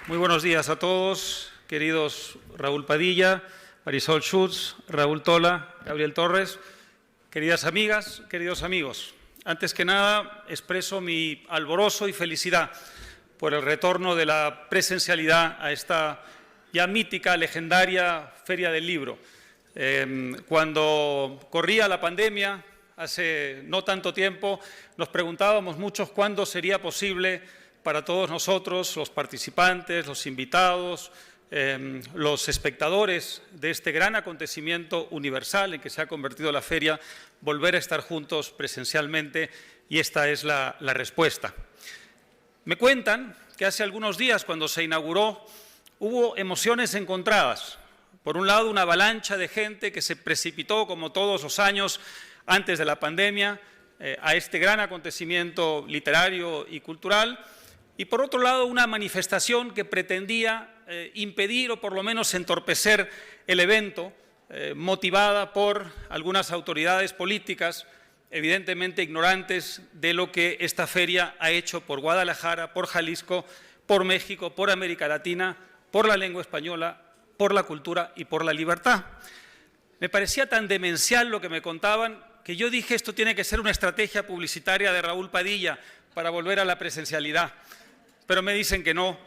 Muy buenos días a todos, queridos Raúl Padilla, Marisol Schutz, Raúl Tola, Gabriel Torres, queridas amigas, queridos amigos. Antes que nada, expreso mi alborozo y felicidad por el retorno de la presencialidad a esta ya mítica, legendaria Feria del Libro. Cuando corría la pandemia, hace no tanto tiempo, nos preguntábamos muchos cuándo sería posible para todos nosotros, los participantes, los invitados, los espectadores de este gran acontecimiento universal en que se ha convertido la feria, volver a estar juntos presencialmente, y esta es la respuesta. Me cuentan que hace algunos días, cuando se inauguró, hubo emociones encontradas. Por un lado, una avalancha de gente que se precipitó, como todos los años antes de la pandemia, a este gran acontecimiento literario y cultural, y por otro lado, una manifestación que pretendía impedir o por lo menos entorpecer el evento, motivada por algunas autoridades políticas, evidentemente ignorantes de lo que esta feria ha hecho por Guadalajara, por Jalisco, por México, por América Latina, por la lengua española, por la cultura y por la libertad. Me parecía tan demencial lo que me contaban que yo dije: esto tiene que ser una estrategia publicitaria de Raúl Padilla para volver a la presencialidad. Pero me dicen que no,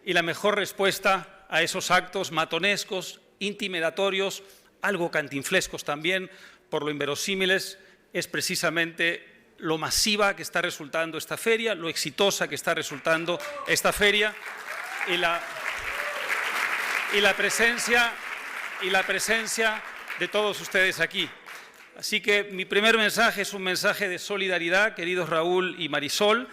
y la mejor respuesta a esos actos matonescos, intimidatorios, algo cantinflescos también, por lo inverosímiles, es precisamente lo masiva que está resultando esta feria, lo exitosa que está resultando esta feria, y la presencia de todos ustedes aquí. Así que mi primer mensaje es un mensaje de solidaridad, queridos Raúl y Marisol.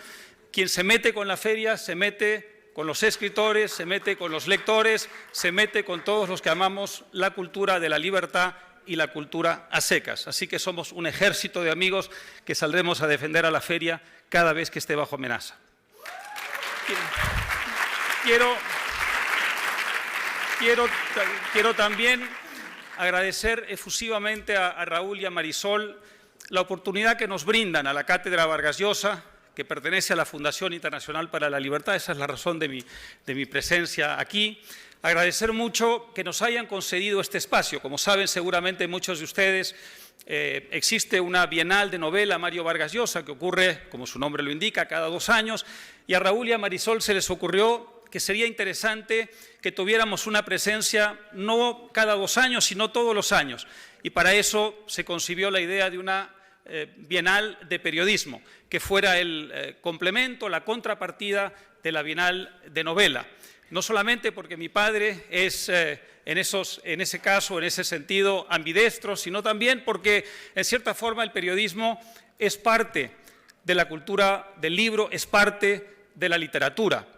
Quien se mete con la feria, se mete con los escritores, se mete con los lectores, se mete con todos los que amamos la cultura de la libertad y la cultura a secas. Así que somos un ejército de amigos que saldremos a defender a la feria cada vez que esté bajo amenaza. Quiero también agradecer efusivamente a Raúl y a Marisol la oportunidad que nos brindan a la Cátedra Vargas Llosa, que pertenece a la Fundación Internacional para la Libertad. Esa es la razón de mi presencia aquí. Agradecer mucho que nos hayan concedido este espacio. Como saben seguramente muchos de ustedes, existe una Bienal de Novela Mario Vargas Llosa que ocurre, como su nombre lo indica, cada 2 años, y a Raúl y a Marisol se les ocurrió que sería interesante que tuviéramos una presencia no cada 2 años, sino todos los años. Y para eso se concibió la idea de una Bienal de Periodismo, que fuera el complemento, la contrapartida de la Bienal de Novela. No solamente porque mi padre es en ese sentido ambidestro, sino también porque en cierta forma el periodismo es parte de la cultura del libro, es parte de la literatura.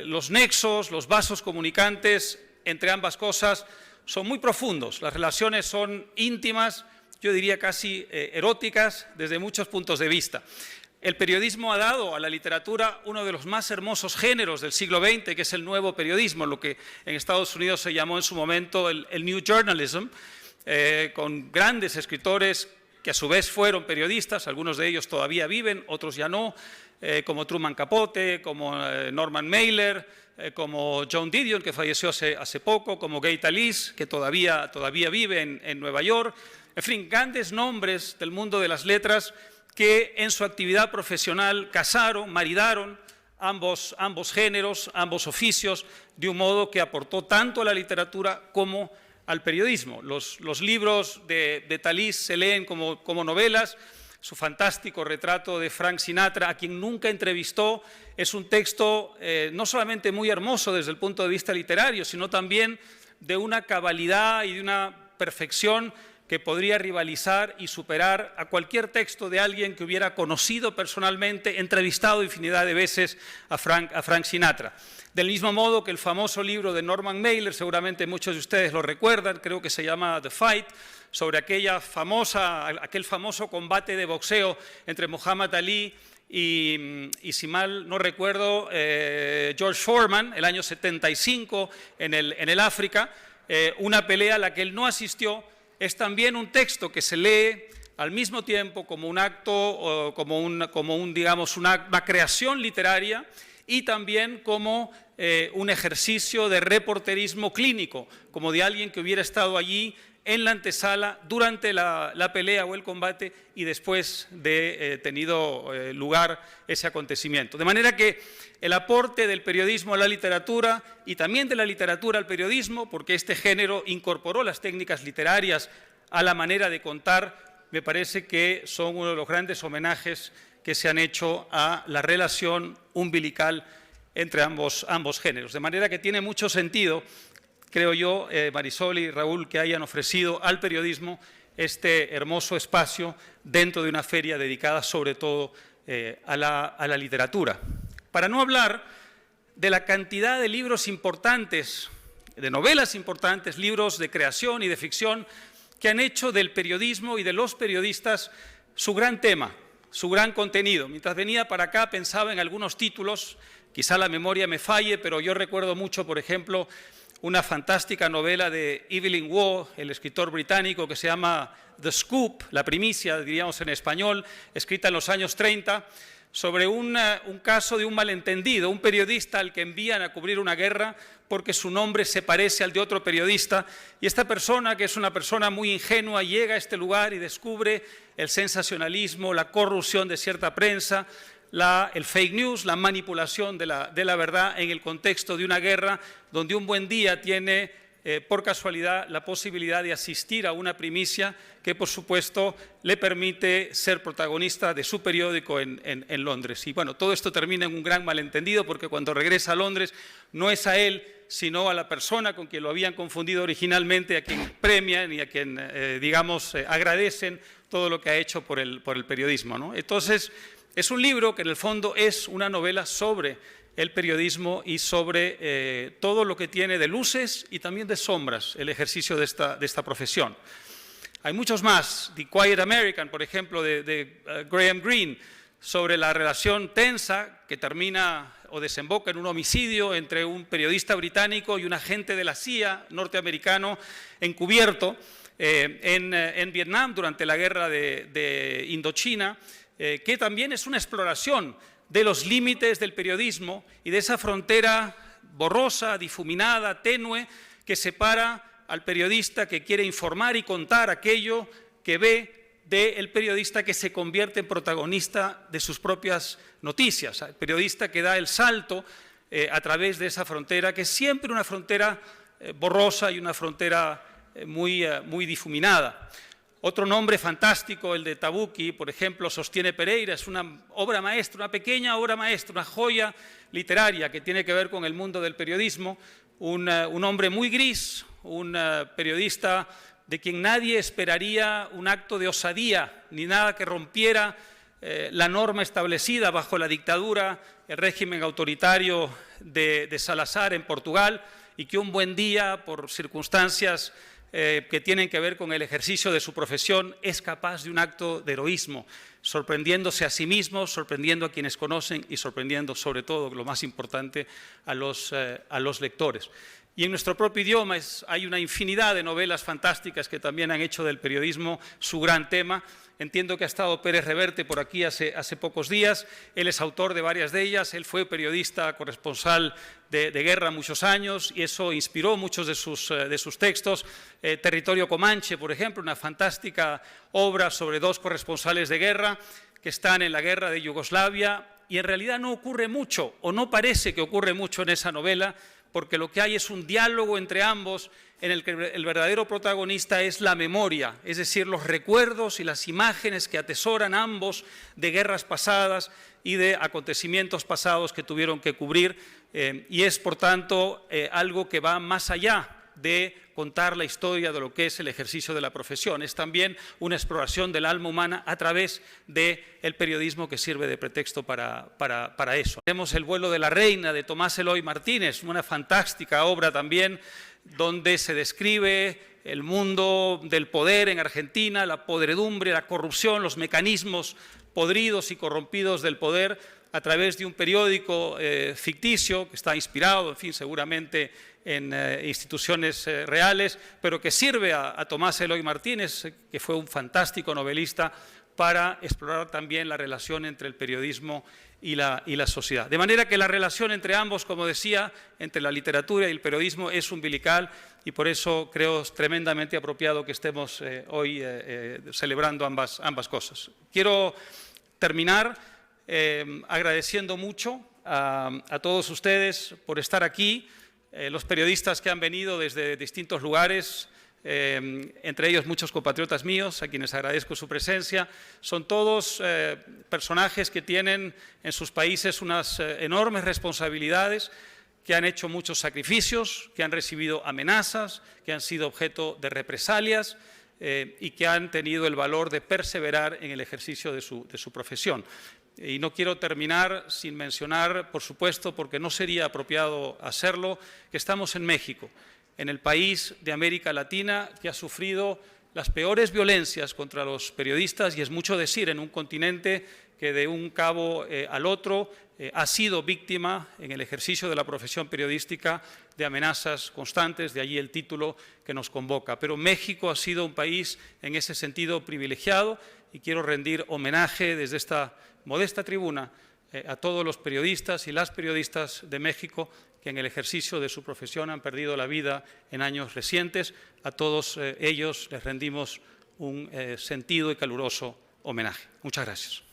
Los nexos, los vasos comunicantes entre ambas cosas son muy profundos, las relaciones son íntimas, yo diría casi eróticas desde muchos puntos de vista. El periodismo ha dado a la literatura uno de los más hermosos géneros del siglo XX, que es el nuevo periodismo, lo que en Estados Unidos se llamó en su momento el New Journalism, con grandes escritores que a su vez fueron periodistas, algunos de ellos todavía viven, otros ya no, como Truman Capote, como Norman Mailer, como John Didion, que falleció hace poco, como Gay Talese, que todavía vive en Nueva York. En fin, grandes nombres del mundo de las letras que en su actividad profesional casaron, maridaron ambos géneros, ambos oficios, de un modo que aportó tanto a la literatura como al periodismo. Los libros de Talese se leen como novelas. Su fantástico retrato de Frank Sinatra, a quien nunca entrevistó, es un texto no solamente muy hermoso desde el punto de vista literario, sino también de una cabalidad y de una perfección que podría rivalizar y superar a cualquier texto de alguien que hubiera conocido personalmente, entrevistado infinidad de veces a Frank Sinatra. Del mismo modo que el famoso libro de Norman Mailer, seguramente muchos de ustedes lo recuerdan, creo que se llama The Fight, sobre aquel famoso combate de boxeo entre Muhammad Ali y si mal no recuerdo, George Foreman, el año 75 en el África, una pelea a la que él no asistió. Es también un texto que se lee al mismo tiempo como un acto, digamos, una creación literaria, y también como un ejercicio de reporterismo clínico, como de alguien que hubiera estado allí en la antesala, durante la pelea o el combate y después de tenido lugar ese acontecimiento. De manera que el aporte del periodismo a la literatura y también de la literatura al periodismo, porque este género incorporó las técnicas literarias a la manera de contar, me parece que son uno de los grandes homenajes que se han hecho a la relación umbilical entre ambos géneros. De manera que tiene mucho sentido, creo yo, Marisol y Raúl, que hayan ofrecido al periodismo este hermoso espacio dentro de una feria dedicada sobre todo a la literatura. Para no hablar de la cantidad de libros importantes, de novelas importantes, libros de creación y de ficción que han hecho del periodismo y de los periodistas su gran tema, su gran contenido. Mientras venía para acá pensaba en algunos títulos, quizá la memoria me falle, pero yo recuerdo mucho, por ejemplo, una fantástica novela de Evelyn Waugh, el escritor británico, que se llama The Scoop, la primicia, diríamos en español, escrita en los años 30, sobre un caso de un malentendido, un periodista al que envían a cubrir una guerra porque su nombre se parece al de otro periodista, y esta persona, que es una persona muy ingenua, llega a este lugar y descubre el sensacionalismo, la corrupción de cierta prensa, el fake news, la manipulación de la verdad en el contexto de una guerra donde un buen día tiene, por casualidad, la posibilidad de asistir a una primicia que, por supuesto, le permite ser protagonista de su periódico en Londres. Y bueno, todo esto termina en un gran malentendido porque cuando regresa a Londres no es a él, sino a la persona con quien lo habían confundido originalmente, a quien premian y a quien, agradecen todo lo que ha hecho por el periodismo, ¿no? Entonces, es un libro que en el fondo es una novela sobre el periodismo y sobre todo lo que tiene de luces y también de sombras el ejercicio de esta profesión. Hay muchos más, The Quiet American, por ejemplo, de Graham Greene, sobre la relación tensa que termina o desemboca en un homicidio entre un periodista británico y un agente de la CIA norteamericano encubierto en Vietnam durante la guerra de Indochina, que también es una exploración de los límites del periodismo y de esa frontera borrosa, difuminada, tenue, que separa al periodista que quiere informar y contar aquello que ve del periodista que se convierte en protagonista de sus propias noticias, el periodista que da el salto a través de esa frontera, que es siempre una frontera borrosa y una frontera muy difuminada. Otro nombre fantástico, el de Tabucchi, por ejemplo, Sostiene Pereira, es una obra maestra, una pequeña obra maestra, una joya literaria que tiene que ver con el mundo del periodismo, un hombre muy gris, un periodista de quien nadie esperaría un acto de osadía, ni nada que rompiera la norma establecida bajo la dictadura, el régimen autoritario de Salazar en Portugal, y que un buen día, por circunstancias que tienen que ver con el ejercicio de su profesión, es capaz de un acto de heroísmo, sorprendiéndose a sí mismo, sorprendiendo a quienes conocen y sorprendiendo, sobre todo, lo más importante, a los lectores. Y en nuestro propio idioma hay una infinidad de novelas fantásticas que también han hecho del periodismo su gran tema. Entiendo que ha estado Pérez Reverte por aquí hace pocos días. Él es autor de varias de ellas. Él fue periodista corresponsal de guerra muchos años y eso inspiró muchos de sus textos. Territorio Comanche, por ejemplo, una fantástica obra sobre dos corresponsales de guerra que están en la guerra de Yugoslavia, y en realidad no ocurre mucho, o no parece que ocurre mucho en esa novela, porque lo que hay es un diálogo entre ambos en el que el verdadero protagonista es la memoria, es decir, los recuerdos y las imágenes que atesoran ambos de guerras pasadas y de acontecimientos pasados que tuvieron que cubrir, y es, por tanto, algo que va más allá de contar la historia de lo que es el ejercicio de la profesión. Es también una exploración del alma humana a través del periodismo que sirve de pretexto para eso. Tenemos El vuelo de la reina, de Tomás Eloy Martínez, una fantástica obra también, donde se describe el mundo del poder en Argentina, la podredumbre, la corrupción, los mecanismos podridos y corrompidos del poder, a través de un periódico ficticio que está inspirado, en fin, seguramente en instituciones reales, pero que sirve a Tomás Eloy Martínez, que fue un fantástico novelista, para explorar también la relación entre el periodismo y la sociedad. De manera que la relación entre ambos, como decía, entre la literatura y el periodismo es umbilical, y por eso creo tremendamente apropiado que estemos hoy celebrando ambas cosas. Quiero terminar agradeciendo mucho a todos ustedes por estar aquí, los periodistas que han venido desde distintos lugares, entre ellos muchos compatriotas míos, a quienes agradezco su presencia. Son todos personajes que tienen en sus países unas enormes responsabilidades, que han hecho muchos sacrificios, que han recibido amenazas, que han sido objeto de represalias y que han tenido el valor de perseverar en el ejercicio de su profesión. Y no quiero terminar sin mencionar, por supuesto, porque no sería apropiado hacerlo, que estamos en México, en el país de América Latina que ha sufrido las peores violencias contra los periodistas, y es mucho decir, en un continente que de un cabo al otro ha sido víctima en el ejercicio de la profesión periodística de amenazas constantes, de allí el título que nos convoca. Pero México ha sido un país en ese sentido privilegiado, y quiero rendir homenaje desde esta modesta tribuna a todos los periodistas y las periodistas de México que en el ejercicio de su profesión han perdido la vida en años recientes. A todos ellos les rendimos un sentido y caluroso homenaje. Muchas gracias.